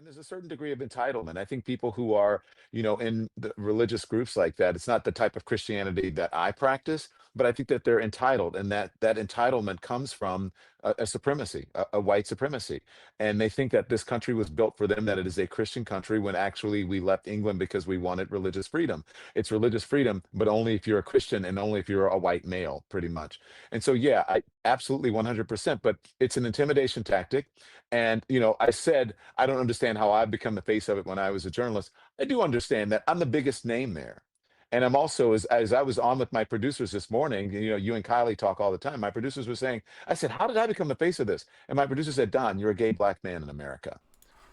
And there's a certain degree of entitlement. I think people who are, in the religious groups like that, it's not the type of Christianity that I practice, but I think that they're entitled, and that entitlement comes from a supremacy, a white supremacy. And they think that this country was built for them, that it is a Christian country, when actually we left England because we wanted religious freedom. It's religious freedom, but only if you're a Christian and only if you're a white male, pretty much. And so, yeah, I absolutely 100%, but it's an intimidation tactic. And, I said, I don't understand how I've become the face of it when I was a journalist. I do understand that I'm the biggest name there. And I'm also, as I was on with my producers this morning, you and Kylie talk all the time. My producers were saying, I said, how did I become the face of this? And my producer said, Don, you're a gay black man in America.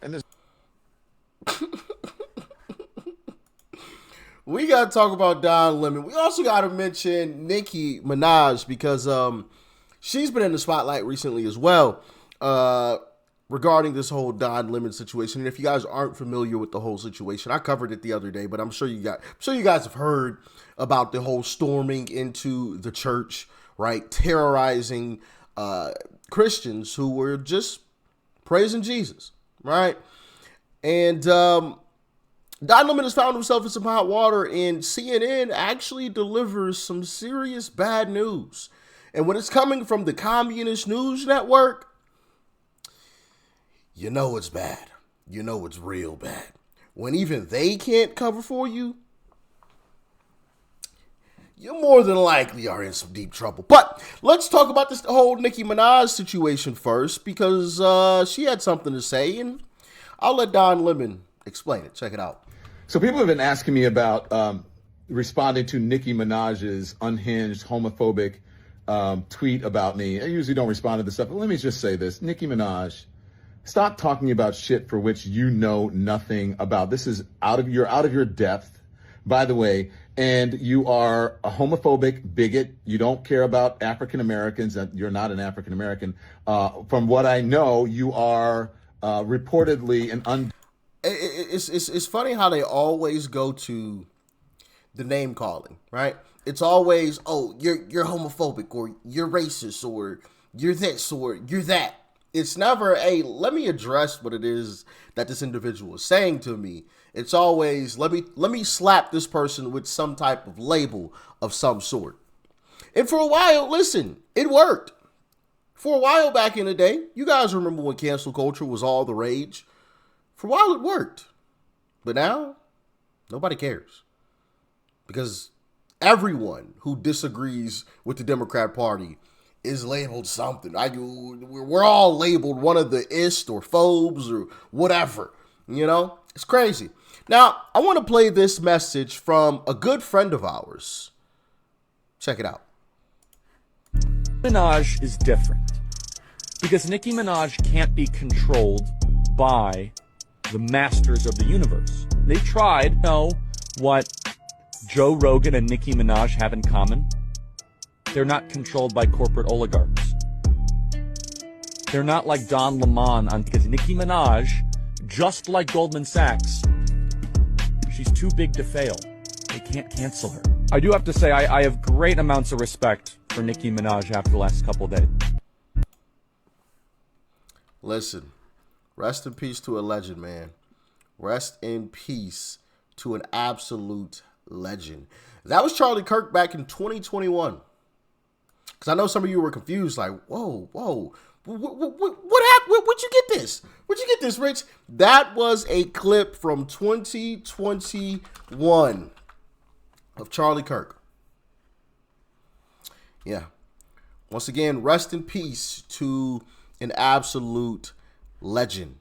And there's We got to talk about Don Lemon. We also got to mention Nicki Minaj because she's been in the spotlight recently as well regarding this whole Don Lemon situation. And if you guys aren't familiar with the whole situation, I covered it the other day, but I'm sure you guys have heard about the whole storming into the church, right? Terrorizing Christians who were just praising Jesus, right? And Don Lemon has found himself in some hot water, and CNN actually delivers some serious bad news. And when it's coming from the Communist News Network, you know it's bad. You know it's real bad. When even they can't cover for you, you more than likely are in some deep trouble. But let's talk about this whole Nicki Minaj situation first, because she had something to say, and I'll let Don Lemon explain it. Check it out. So people have been asking me about responding to Nicki Minaj's unhinged, homophobic tweet about me. I usually don't respond to this stuff, but let me just say this. Nicki Minaj, stop talking about shit for which you know nothing about. This is out of your depth, by the way, and you are a homophobic bigot. You don't care about African Americans, and you're not an African American. From what I know, you are reportedly an It's funny how they always go to the name calling, right? It's always, oh, you're homophobic, or you're racist, or you're this, or you're that. It's never, hey, let me address what it is that this individual is saying to me. It's always, let me slap this person with some type of label of some sort. And for a while, listen, it worked. For a while back in the day, you guys remember when cancel culture was all the rage? For a while, it worked. But now, nobody cares. Because everyone who disagrees with the Democrat Party is labeled something. We're all labeled one of the ist or phobes or whatever. It's crazy. Now, I want to play this message from a good friend of ours. Check it out. Minaj is different because Nicki Minaj can't be controlled by the masters of the universe. They tried. Know what Joe Rogan and Nicki Minaj have in common? They're not controlled by corporate oligarchs. They're not like Don Lemon because Nicki Minaj, just like Goldman Sachs, she's too big to fail. They can't cancel her. I do have to say I have great amounts of respect for Nicki Minaj after the last couple of days. Listen. Rest in peace to a legend, man. Rest in peace to an absolute legend. That was Charlie Kirk back in 2021. Because I know some of you were confused, like, whoa, what happened? Where'd you get this? Where'd you get this, Rich? That was a clip from 2021 of Charlie Kirk. Yeah. Once again, rest in peace to an absolute legend.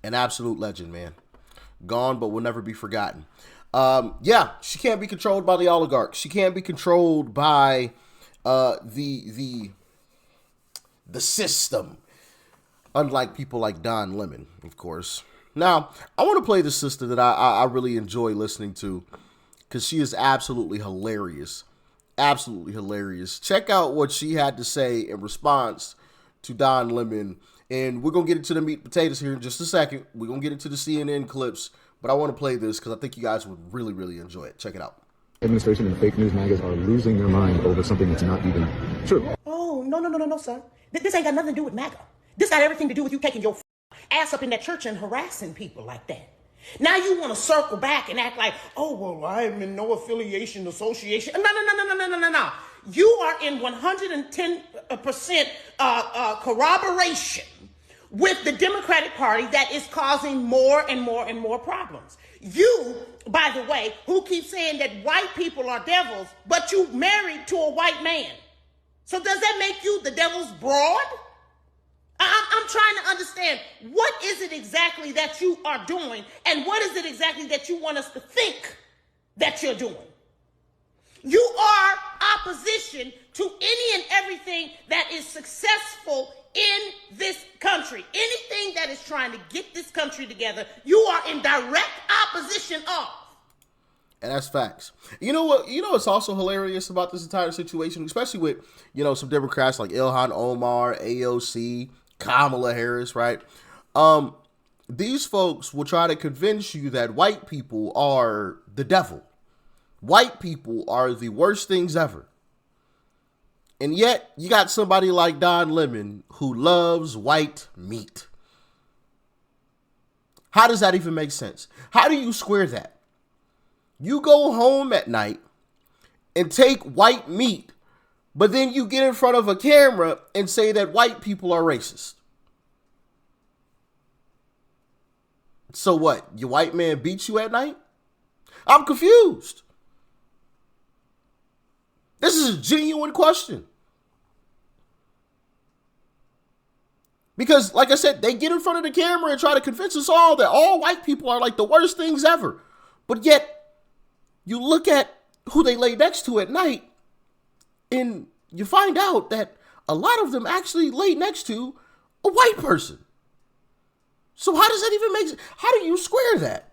An absolute legend, man. Gone, but will never be forgotten. Yeah, she can't be controlled by the oligarchs. She can't be controlled by the system. Unlike people like Don Lemon, of course. Now, I want to play the sister that I really enjoy listening to, because she is absolutely hilarious. Absolutely hilarious. Check out what she had to say in response to Don Lemon. And we're going to get into the meat and potatoes here in just a second. We're going to get into the CNN clips. But I want to play this because I think you guys would really, really enjoy it. Check it out. Administration and the fake news magazines are losing their mind over something that's not even true. Oh, no, sir. This ain't got nothing to do with MAGA. This got everything to do with you taking your ass up in that church and harassing people like that. Now you want to circle back and act like, oh, well, I'm in no affiliation, association. No. You are in 110% corroboration with the Democratic Party that is causing more and more and more problems. You, by the way, who keeps saying that white people are devils, but you married to a white man. So does that make you the devil's broad? I'm trying to understand, what is it exactly that you are doing, and what is it exactly that you want us to think that you're doing? You are opposition to any and everything that is successful in this country. Anything that is trying to get this country together, you are in direct opposition of. And that's facts. You know what? You know what's also hilarious about this entire situation, especially with, some Democrats like Ilhan Omar, AOC, Kamala Harris, right? These folks will try to convince you that white people are the devil. White people are the worst things ever. And yet, you got somebody like Don Lemon who loves white meat. How does that even make sense? How do you square that? You go home at night and take white meat, but then you get in front of a camera and say that white people are racist. So what? Your white man beats you at night? I'm confused. This is a genuine question. Because, like I said, they get in front of the camera and try to convince us all that all white people are like the worst things ever. But yet, you look at who they lay next to at night, and you find out that a lot of them actually lay next to a white person. So how does that even make sense? How do you square that?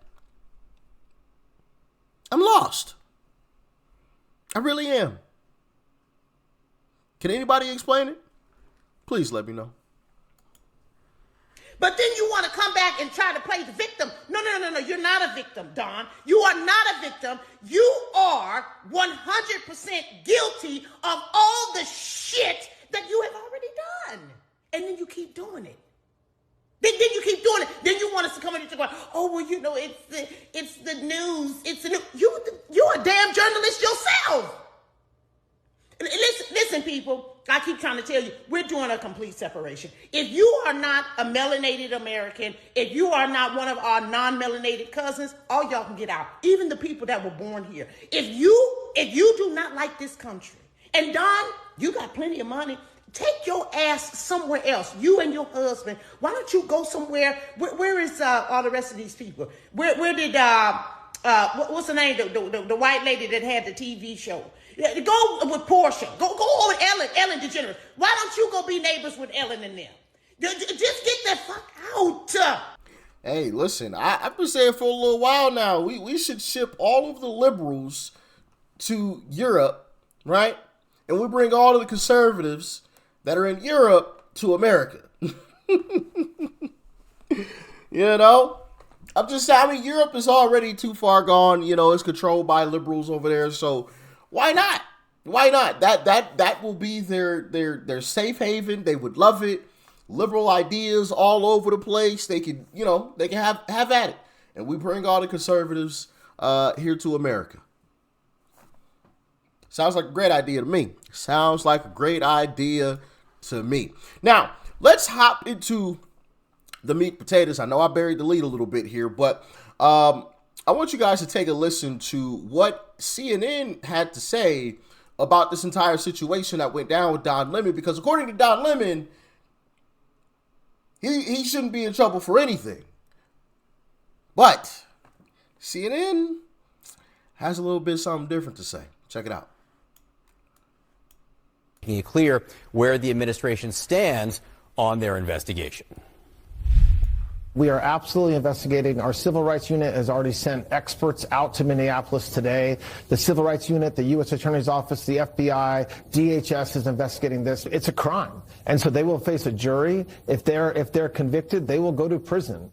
I'm lost. I really am. Can anybody explain it? Please let me know. But then you want to come back and try to play the victim. No. You're not a victim, Don. You are not a victim. You are 100% guilty of all the shit that you have already done. And then you keep doing it. Then you keep doing it. Then you want us to come in and go, oh, well, it's the news. It's the news. You're a damn journalist yourself. Listen, people. I keep trying to tell you, we're doing a complete separation. If you are not a melanated American, if you are not one of our non-melanated cousins, all y'all can get out. Even the people that were born here. If you do not like this country, and Don, you got plenty of money, take your ass somewhere else. You and your husband. Why don't you go somewhere? Where is all the rest of these people? Where did what's the name? The white lady that had the TV show. Go with Portia. Go with Ellen DeGeneres. Why don't you go be neighbors with Ellen and them? Just get that fuck out. Hey, listen, I've been saying for a little while now, we should ship all of the liberals to Europe, right? And we bring all of the conservatives that are in Europe to America. I'm just saying, Europe is already too far gone. It's controlled by liberals over there, so why not? Why not? That will be their safe haven. They would love it. Liberal ideas all over the place. They can have at it. And we bring all the conservatives here to America. Sounds like a great idea to me. Sounds like a great idea to me. Now, let's hop into the meat potatoes. I know I buried the lead a little bit here, but I want you guys to take a listen to what CNN had to say about this entire situation that went down with Don Lemon, because according to Don Lemon, he shouldn't be in trouble for anything. But CNN has a little bit something different to say. Check it out. Making it clear where the administration stands on their investigation. We are absolutely investigating. Our civil rights unit has already sent experts out to Minneapolis today. The civil rights unit, the U.S. Attorney's Office, the FBI, DHS is investigating this. It's a crime. And so they will face a jury. If they're convicted, they will go to prison.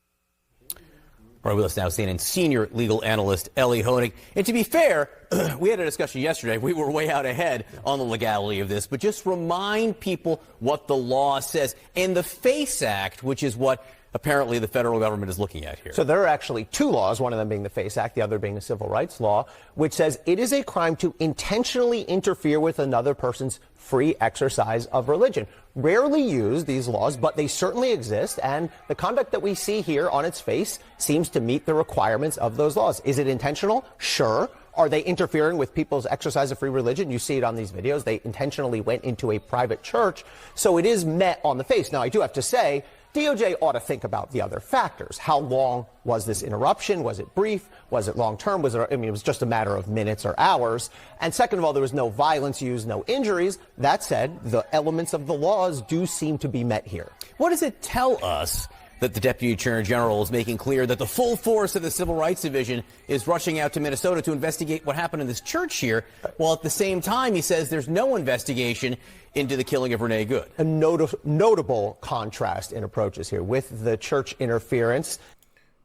All right, with us now, CNN senior legal analyst Ellie Honig. And to be fair, we had a discussion yesterday. We were way out ahead on the legality of this, but just remind people what the law says. And the FACE Act, which is what apparently the federal government is looking at here. So there are actually two laws, one of them being the FACE Act, the other being the Civil Rights Law, which says it is a crime to intentionally interfere with another person's free exercise of religion. Rarely used, these laws, but they certainly exist, and the conduct that we see here on its face seems to meet the requirements of those laws. Is it intentional? Sure. Are they interfering with people's exercise of free religion? You see it on these videos. They intentionally went into a private church, so it is met on the face. Now, I do have to say, DOJ ought to think about the other factors. How long was this interruption? Was it brief? Was it long-term? It was just a matter of minutes or hours. And second of all, there was no violence used, no injuries. That said, the elements of the laws do seem to be met here. What does it tell us that the Deputy Attorney General is making clear that the full force of the Civil Rights Division is rushing out to Minnesota to investigate what happened in this church here, while at the same time he says there's no investigation into the killing of Renee Good? A notable contrast in approaches here with the church interference.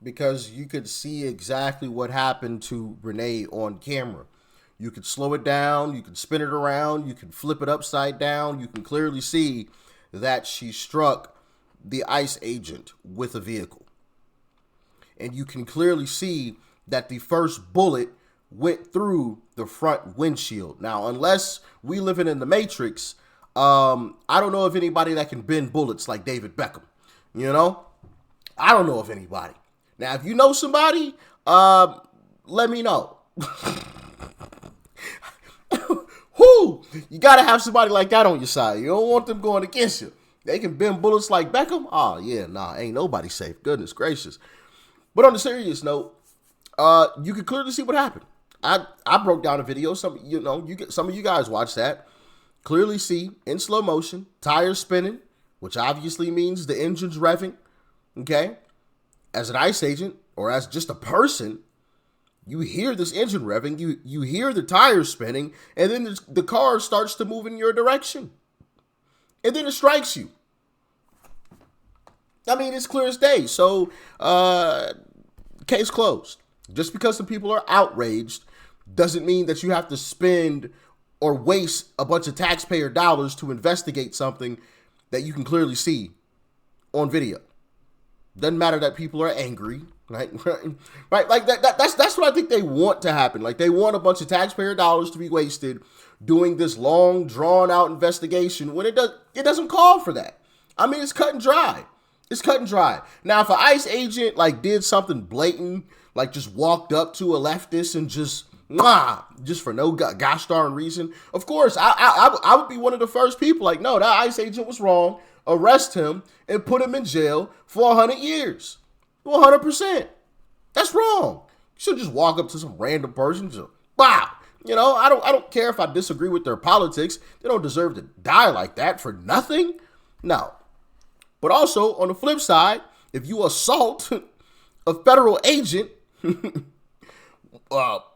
Because you could see exactly what happened to Renee on camera. You could slow it down, you could spin it around, you could flip it upside down. You can clearly see that she struck the ICE agent with a vehicle. And you can clearly see that the first bullet went through the front windshield. Now, unless we live in the Matrix, I don't know of anybody that can bend bullets like David Beckham. You know? I don't know of anybody. Now, if you know somebody, let me know. Whoo! You got to have somebody like that on your side. You don't want them going against you. They can bend bullets like Beckham? Oh, yeah, nah, ain't nobody safe. Goodness gracious. But on a serious note, you can clearly see what happened. I broke down a video. Some of you guys watched that. Clearly see, in slow motion, tires spinning, which obviously means the engine's revving, okay? As an ICE agent, or as just a person, you hear this engine revving, you hear the tires spinning, and then the car starts to move in your direction. And then it strikes you. I mean, it's clear as day. So, case closed. Just because some people are outraged doesn't mean that you have to spend or waste a bunch of taxpayer dollars to investigate something that you can clearly see on video. Doesn't matter that people are angry, right? Right? Like that's what I think they want to happen. Like they want a bunch of taxpayer dollars to be wasted doing this long, drawn-out investigation when it doesn't call for that. I mean, it's cut and dry. It's cut and dry. Now, if an ICE agent like did something blatant, like just walked up to a leftist and just for no gosh darn reason, of course, I would be one of the first people like, no, that ICE agent was wrong. Arrest him and put him in jail for 100 years. 100%. That's wrong. You should just walk up to some random person and just, wow. You know, I don't care if I disagree with their politics. They don't deserve to die like that for nothing. No. But also, on the flip side, if you assault a federal agent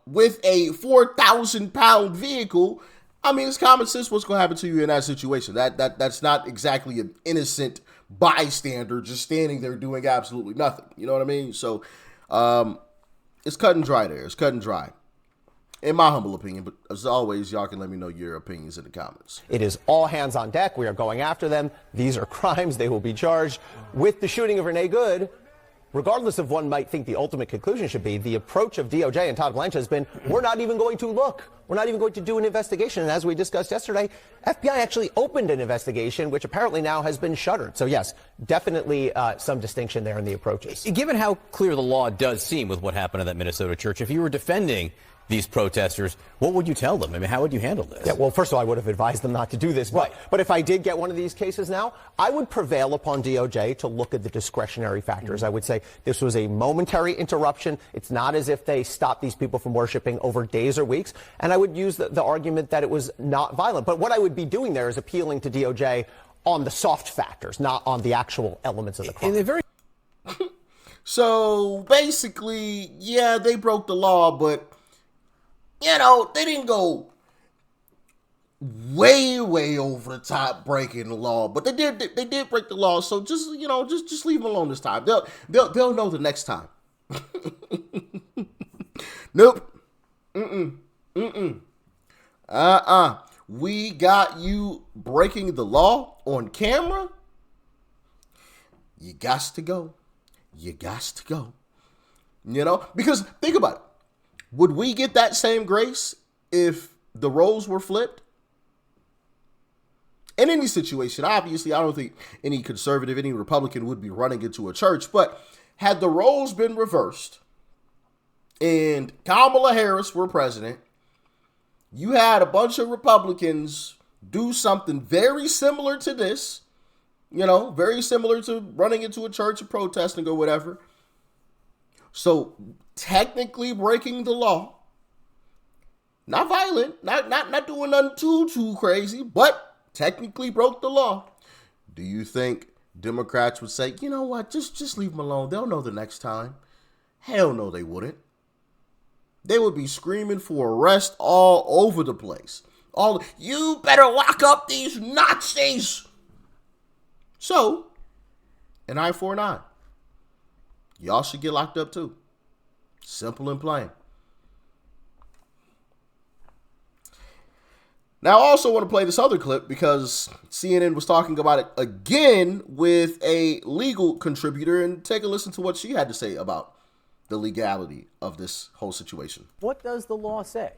with a 4,000-pound vehicle, I mean, it's common sense what's going to happen to you in that situation. That's not exactly an innocent bystander just standing there doing absolutely nothing. You know what I mean? So it's cut and dry there. It's cut and dry. In my humble opinion, but as always, y'all can let me know your opinions in the comments. It is all hands on deck. We are going after them. These are crimes. They will be charged. With the shooting of Renee Good, regardless of one might think the ultimate conclusion should be, the approach of DOJ and Todd Blanche has been, we're not even going to look. We're not even going to do an investigation. And as we discussed yesterday, FBI actually opened an investigation, which apparently now has been shuttered. So yes, definitely some distinction there in the approaches. Given how clear the law does seem with what happened at that Minnesota church, if you were defending these protesters, what would you tell them? I mean, how would you handle this? Yeah, well, first of all, I would have advised them not to do this. Right. But if I did get one of these cases now, I would prevail upon DOJ to look at the discretionary factors. I would say this was a momentary interruption. It's not as if they stopped these people from worshiping over days or weeks. And I would use the argument that it was not violent. But what I would be doing there is appealing to DOJ on the soft factors, not on the actual elements of the crime. And they're very So basically, yeah, they broke the law, but you know, they didn't go way over the top breaking the law, but they did break the law. So just leave them alone this time. They'll know the next time. Nope. We got you breaking the law on camera. You got to go. you got to go. You know, because think about it. Would we get that same grace if the roles were flipped? In any situation, obviously, I don't think any conservative, any Republican would be running into a church. But had the roles been reversed and Kamala Harris were president, you had a bunch of Republicans do something very similar to this, you know, very similar to running into a church and protesting or whatever. So technically breaking the law, not violent, not doing nothing too crazy, but technically broke the law. Do you think Democrats would say, you know what, just leave them alone. They'll know the next time. Hell no, they wouldn't. They would be screaming for arrest all over the place. You better lock up these Nazis. So, an eye for an eye. Y'all should get locked up too. Simple and plain. Now, I also want to play this other clip because CNN was talking about it again with a legal contributor, and take a listen to what she had to say about the legality of this whole situation. What does the law say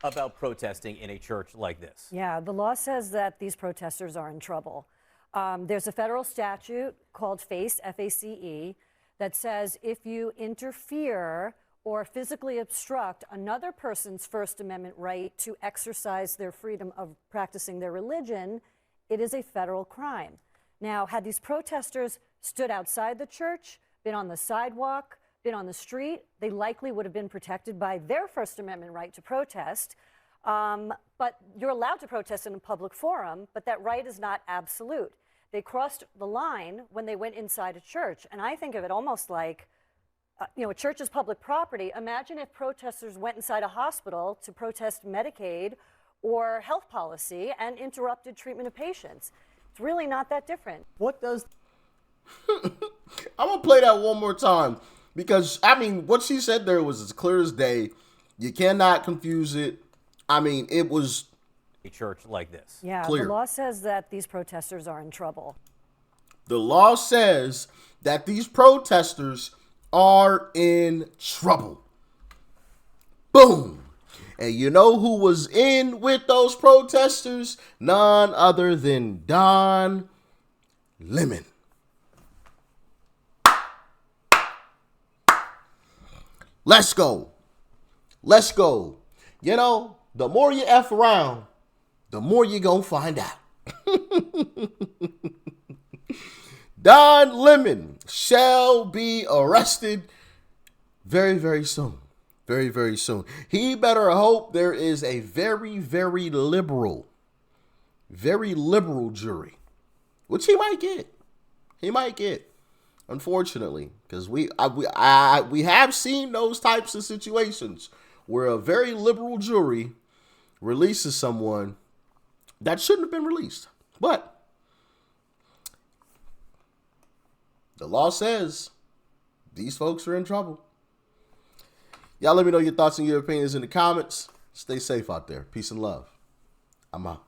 about protesting in a church like this? Yeah, the law says that these protesters are in trouble. There's a federal statute called FACE, F-A-C-E, that says if you interfere or physically obstruct another person's First Amendment right to exercise their freedom of practicing their religion, it is a federal crime. Now, had these protesters stood outside the church, been on the sidewalk, been on the street, they likely would have been protected by their First Amendment right to protest. But you're allowed to protest in a public forum, but that right is not absolute. They crossed the line when they went inside a church. And I think of it almost like, a church is public property. Imagine if protesters went inside a hospital to protest Medicaid or health policy and interrupted treatment of patients. It's really not that different. What does... I'm going to play that one more time because, what she said there was as clear as day. You cannot confuse it. It was... a church like this. Yeah, clear. The law says that these protesters are in trouble. The law says that these protesters are in trouble. Boom. And you know who was in with those protesters? None other than Don Lemon. Let's go. Let's go. The more you F around, the more you gonna find out. Don Lemon shall be arrested very, very soon. Very, very soon. He better hope there is a very, very liberal jury, which he might get. He might get, unfortunately, because we have seen those types of situations where a very liberal jury releases someone that shouldn't have been released. But the law says these folks are in trouble. Y'all let me know your thoughts and your opinions in the comments. Stay safe out there. Peace and love. I'm out.